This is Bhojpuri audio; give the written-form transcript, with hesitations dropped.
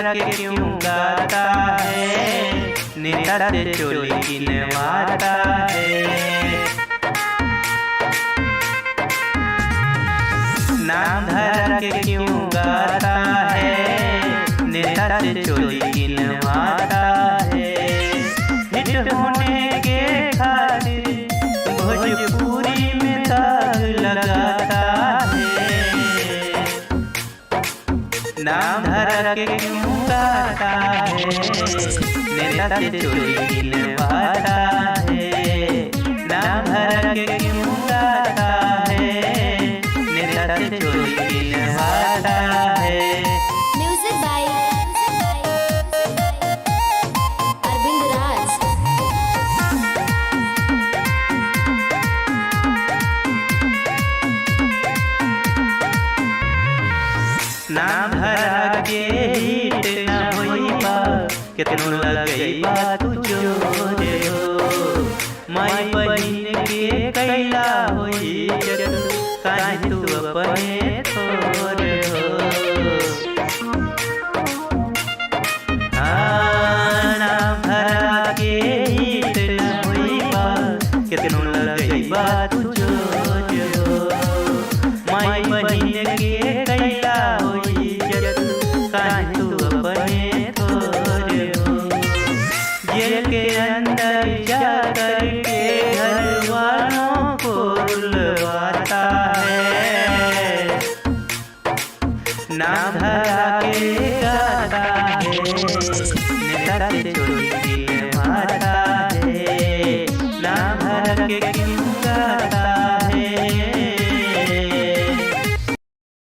धर के क्यों गाता है, नेता से चोली किनवाता है। नाम धर के क्यों गाता है, नेता से चोली किनवाता है। हिट होने के खातिर भोजपुरी में दाग लगाता है। नाम धर के क्यों गाता है, नेता से चोली किनवाता है। नाम धर के क्यों गाता है, नेता से चोली किनवाता है। Music by Arvind Raj. नाम धरा के हिट न होइबा, केतनो लगइबा तू जोरे हो। माई बहिन के कैला होई जग, काहे तू अपने थोर हो। नाम धरा के हिट न होइबा, केतनो लगइबा तू जोरे हो। माई बहिन के कैला होई जग, काहे तू अपने थोर हो। जेल के अंदर जा कर के घर वालों को रुलवाता है। नाम धरा के गाता है, नेता से चोली किनवाता है। नाम धर के